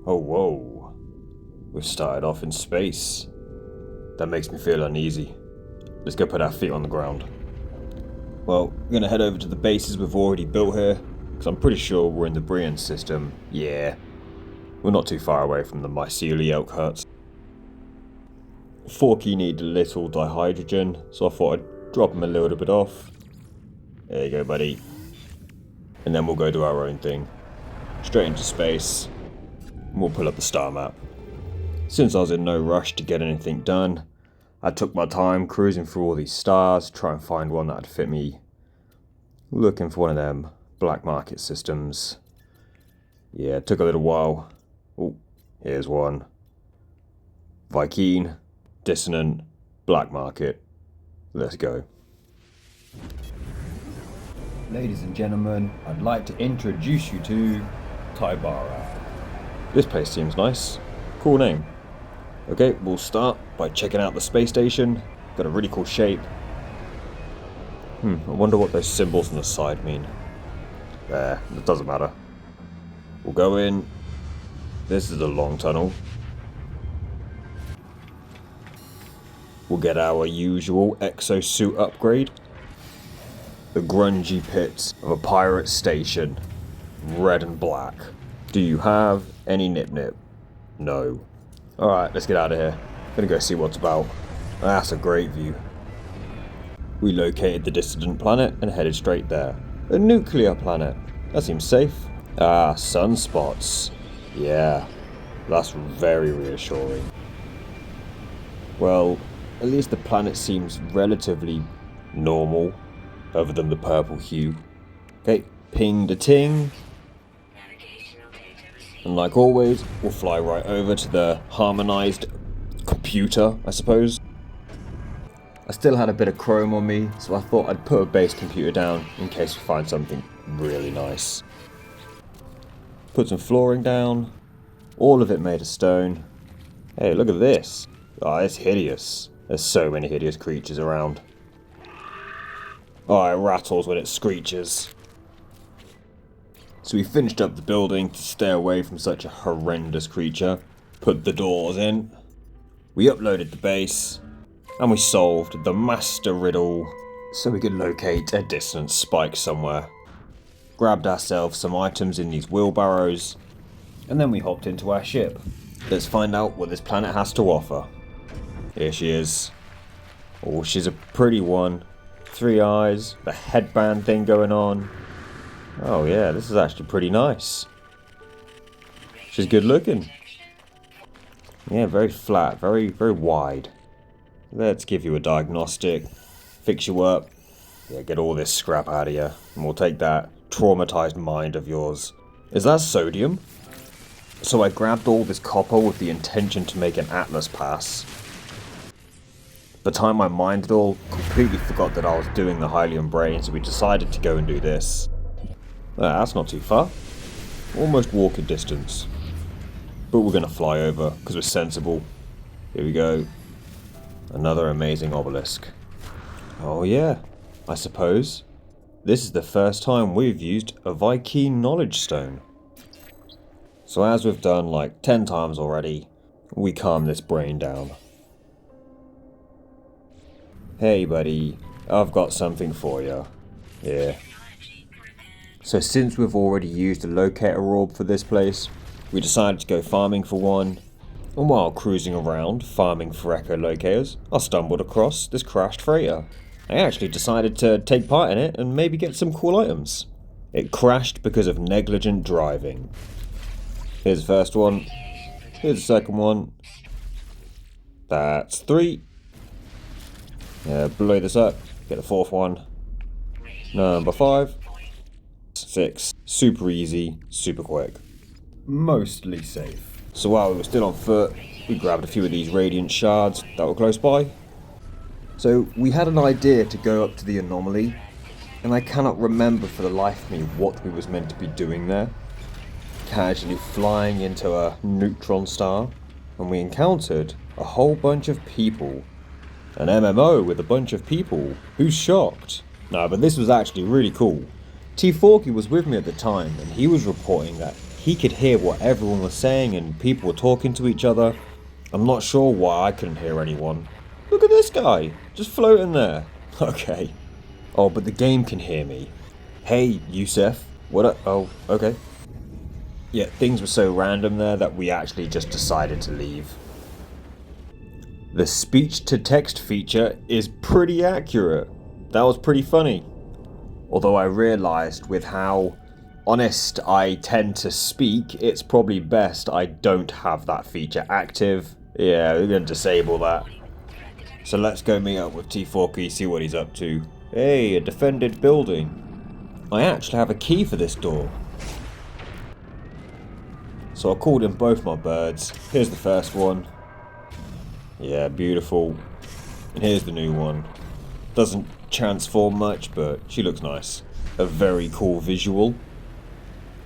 Oh, whoa. We've started off in space. That makes me feel uneasy. Let's go put our feet on the ground. Well, we're gonna head over to the bases we've already built here, because I'm pretty sure we're in the Brian system. Yeah. We're not too far away from the mycelial elk huts. Forky need a little dihydrogen, so I thought I'd drop him a little bit off. There you go, buddy. And then we'll go do our own thing. Straight into space. And we'll pull up the star map. Since I was in no rush to get anything done, I took my time cruising through all these stars, try and find one that'd fit me. Looking for one of them black market systems. Yeah, it took a little while. Oh, here's one. Viking, dissonant, black market. Let's go. Ladies and gentlemen, I'd like to introduce you to Tybara. This place seems nice. Cool name. Okay, we'll start by checking out the space station. Got a really cool shape. I wonder what those symbols on the side mean. There, it doesn't matter. We'll go in. This is a long tunnel. We'll get our usual exosuit upgrade. The grungy pits of a pirate station. Red and black. Do you have any nip-nip? No. Alright, let's get out of here. Gonna go see what's about. That's a great view. We located the distant planet and headed straight there. A nuclear planet. That seems safe. Ah, sunspots. Yeah, that's very reassuring. Well, at least the planet seems relatively normal, other than the purple hue. Okay, ping da ting. And like always, we'll fly right over to the harmonized computer, I suppose. I still had a bit of chrome on me, so I thought I'd put a base computer down in case we find something really nice. Put some flooring down, all of it made of stone. Hey, look at this. Oh, it's hideous. There's so many hideous creatures around. Oh, it rattles when it screeches. So we finished up the building to stay away from such a horrendous creature. Put the doors in. We uploaded the base. And we solved the master riddle so we could locate a distant spike somewhere. Grabbed ourselves some items in these wheelbarrows. And then we hopped into our ship. Let's find out what this planet has to offer. Here she is. Oh, she's a pretty one. 3 eyes, the headband thing going on. Oh yeah, this is actually pretty nice. She's good looking. Yeah, very flat, very wide. Let's give you a diagnostic, fix you up, yeah, get all this scrap out of you, and we'll take that traumatized mind of yours. Is that sodium? So I grabbed all this copper with the intention to make an Atlas pass. By the time I mined it all, completely forgot that I was doing the Hylian brain, so we decided to go and do this. That's not too far. Almost walking distance. But we're gonna fly over, because we're sensible. Here we go. Another amazing obelisk. Oh yeah, I suppose. This is the first time we've used a Viking knowledge stone. So as we've done like 10 times already, we calm this brain down. Hey buddy, I've got something for you. Yeah. So since we've already used a locator orb for this place, we decided to go farming for one. And while cruising around, farming for echolocators, I stumbled across this crashed freighter. I actually decided to take part in it and maybe get some cool items. It crashed because of negligent driving. Here's the first one. Here's the second one. That's 3. Blow this up. Get the 4th one. Number 5. 6. Super easy, super quick. Mostly safe. So while we were still on foot, we grabbed a few of these radiant shards that were close by. So we had an idea to go up to the anomaly, and I cannot remember for the life of me what we was meant to be doing there. Casually flying into a neutron star, and we encountered a whole bunch of people. An MMO with a bunch of people. Who's shocked? No, but this was actually really cool. T4K was with me at the time, and he was reporting that he could hear what everyone was saying and people were talking to each other. I'm not sure why I couldn't hear anyone. Look at this guy, just floating there. Okay. Oh, but the game can hear me. Hey, Yusef. What up? Oh, okay. Yeah, things were so random there that we actually just decided to leave. The speech-to-text feature is pretty accurate. That was pretty funny. Although I realised with how honest I tend to speak, it's probably best I don't have that feature active. Yeah, we're going to disable that. So let's go meet up with T4P, see what he's up to. Hey, a defended building. I actually have a key for this door. So I called in both my birds. Here's the first one. Yeah, beautiful. And here's the new one. Doesn't transform much, but she looks nice. A very cool visual.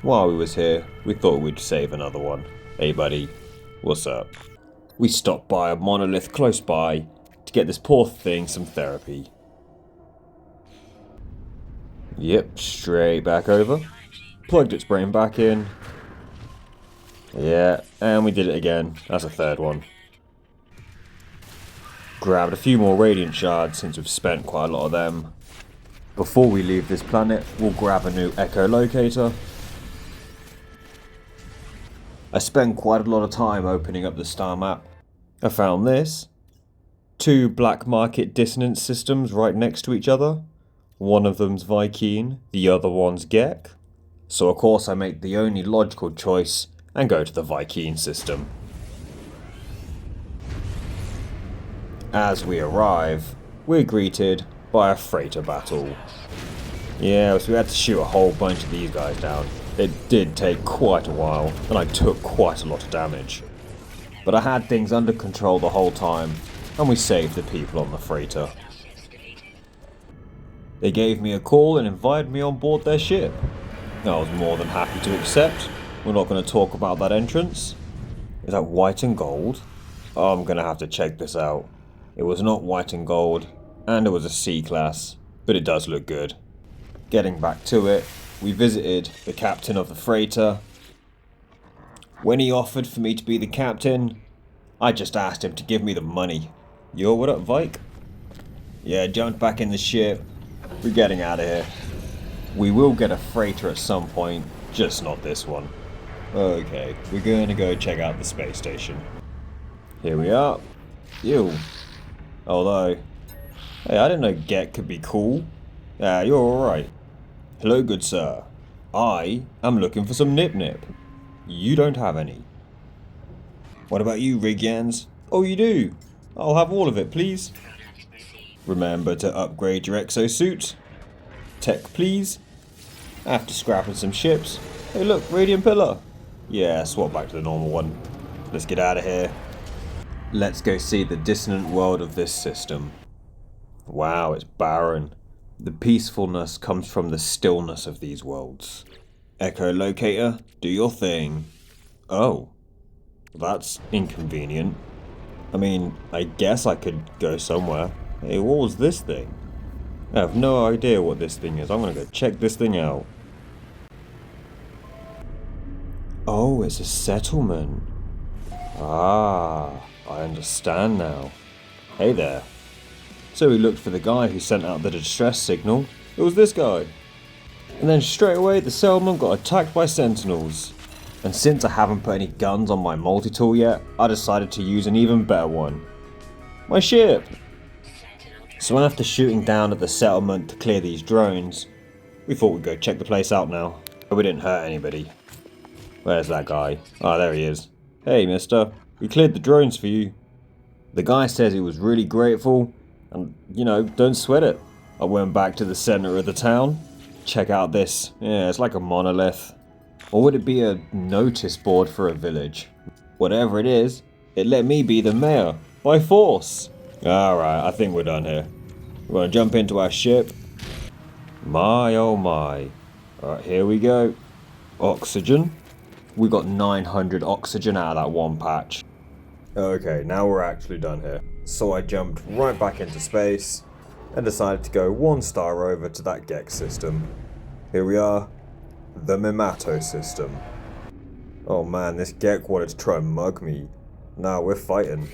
While we was here, we thought we'd save another one. Hey buddy, what's up? We stopped by a monolith close by to get this poor thing some therapy. Yep, straight back over. Plugged its brain back in. Yeah, and we did it again. That's a third one. Grabbed a few more radiant shards since we've spent quite a lot of them. Before we leave this planet, we'll grab a new echolocator. I spent quite a lot of time opening up the star map. I found this. 2 black market dissonance systems right next to each other. One of them's Vy'keen, the other one's Gek. So of course I make the only logical choice and go to the Vy'keen system. As we arrive, we're greeted by a freighter battle. Yeah, so we had to shoot a whole bunch of these guys down. It did take quite a while, and I took quite a lot of damage. But I had things under control the whole time, and we saved the people on the freighter. They gave me a call and invited me on board their ship. I was more than happy to accept. We're not going to talk about that entrance. Is that white and gold? Oh, I'm going to have to check this out. It was not white and gold, and it was a C-class, but it does look good. Getting back to it, we visited the captain of the freighter. When he offered for me to be the captain, I just asked him to give me the money. Yo, what up, Vike? Yeah, jumped back in the ship. We're getting out of here. We will get a freighter at some point, just not this one. Okay, we're going to go check out the space station. Here we are. Ew. Although, hey, I didn't know Get could be cool. Ah, you're alright. Hello, good sir. I am looking for some nip-nip. You don't have any. What about you, Rigyans? Oh, you do? I'll have all of it, please. Remember to upgrade your exosuit. Tech, please. After scrapping some ships. Hey, look, Radiant Pillar. Yeah, swap back to the normal one. Let's get out of here. Let's go see the dissonant world of this system. Wow, it's barren. The peacefulness comes from the stillness of these worlds. Echolocator, do your thing. Oh, that's inconvenient. I mean, I guess I could go somewhere. Hey, what was this thing? I have no idea what this thing is. I'm gonna go check this thing out. Oh, it's a settlement. Ah, I understand now. Hey there. So we looked for the guy who sent out the distress signal. It was this guy. And then straight away the settlement got attacked by sentinels. And since I haven't put any guns on my multi-tool yet, I decided to use an even better one. My ship! So after shooting down at the settlement to clear these drones, we thought we'd go check the place out now. But we didn't hurt anybody. Where's that guy? Ah, there he is. Hey mister, we cleared the drones for you. The guy says he was really grateful, and you know, don't sweat it. I went back to the center of the town. Check out this. Yeah, it's like a monolith. Or would it be a notice board for a village? Whatever it is, it let me be the mayor, by force. Alright, I think we're done here. We're gonna jump into our ship. My oh my. Alright, here we go. Oxygen. We got 900 oxygen out of that one patch. Okay, now we're actually done here. So I jumped right back into space and decided to go 1 star over to that Gex system. Here we are, the Mimato system. Oh man, this Gek wanted to try and mug me. Nah, we're fighting.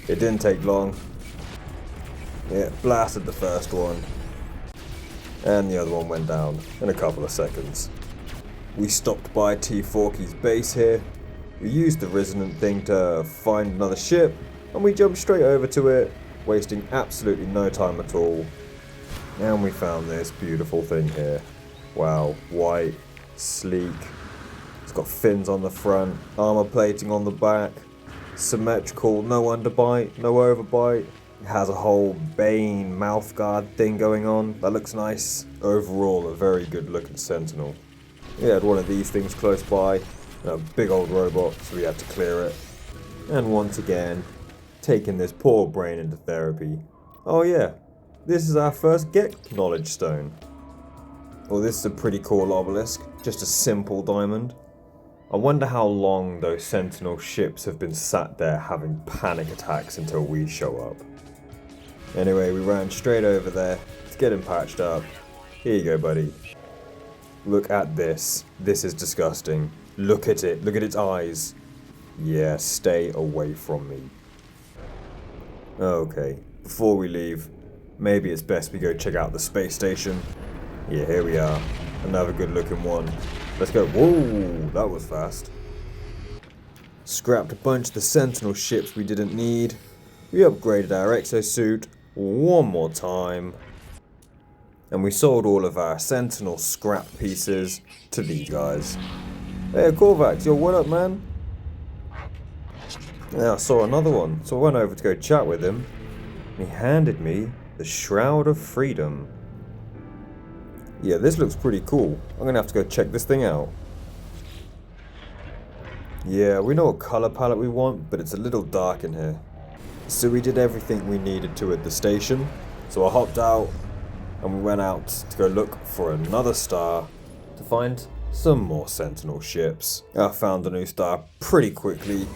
It didn't take long. It blasted the first one. And the other one went down in a couple of seconds. We stopped by T-Forky's base here. We used the resonant thing to find another ship, and we jumped straight over to it, wasting absolutely no time at all. And we found this beautiful thing here. Wow, white, sleek. It's got fins on the front, armor plating on the back, symmetrical, no underbite, no overbite. It has a whole Bane mouth guard thing going on. That looks nice. Overall, a very good looking Sentinel. We had one of these things close by, a big old robot, so we had to clear it. And once again, taking this poor brain into therapy. Oh yeah, this is our first Gek knowledge stone. Well, this is a pretty cool obelisk, just a simple diamond. I wonder how long those Sentinel ships have been sat there having panic attacks until we show up. Anyway, we ran straight over there to get him patched up. Here you go, buddy. Look at this. This is disgusting. Look at it. Look at its eyes. Yeah, stay away from me. Okay, before we leave, maybe it's best we go check out the space station. Yeah, here we are. Another good looking one. Let's go. Whoa, that was fast. Scrapped a bunch of the Sentinel ships we didn't need. We upgraded our exosuit one more time. And we sold all of our Sentinel scrap pieces to these guys. Hey, Korvax, yo, what up, man? Yeah, I saw another one, so I went over to go chat with him. He handed me the Shroud of Freedom. Yeah, this looks pretty cool. I'm gonna have to go check this thing out. Yeah, we know what color palette we want, but it's a little dark in here. So we did everything we needed to at the station. So I hopped out and we went out to go look for another star to find some more Sentinel ships. I found a new star pretty quickly,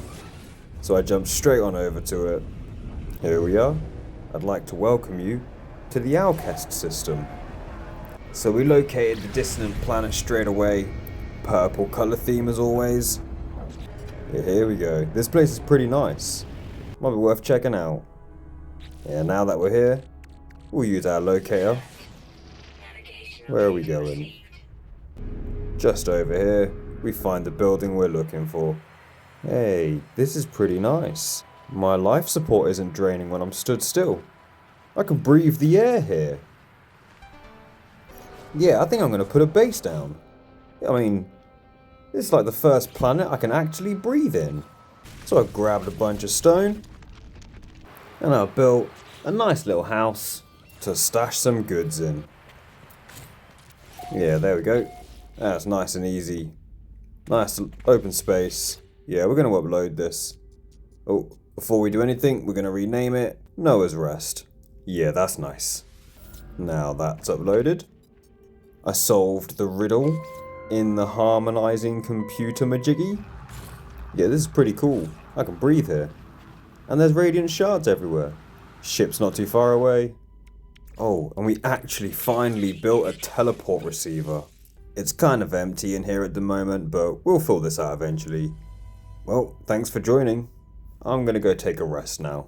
so I jumped straight on over to it. Here we are. I'd like to welcome you to the Alcest system. So we located the dissonant planet straight away. Purple color theme as always. Yeah, here we go. This place is pretty nice. Might be worth checking out. Yeah, now that we're here, we'll use our locator. Where are we going? Just over here, we find the building we're looking for. Hey, this is pretty nice. My life support isn't draining when I'm stood still. I can breathe the air here. Yeah, I think I'm going to put a base down. I mean, this is like the first planet I can actually breathe in. So I grabbed a bunch of stone, and I built a nice little house to stash some goods in. Yeah, there we go. That's nice and easy. Nice open space. Yeah, we're going to upload this. Oh, before we do anything, we're going to rename it Noah's Rest. Yeah, that's nice. Now that's uploaded. I solved the riddle in the harmonizing computer majiggy. Yeah, this is pretty cool. I can breathe here. And there's radiant shards everywhere. Ship's not too far away. Oh, and we actually finally built a teleport receiver. It's kind of empty in here at the moment, but we'll fill this out eventually. Well, thanks for joining. I'm gonna go take a rest now.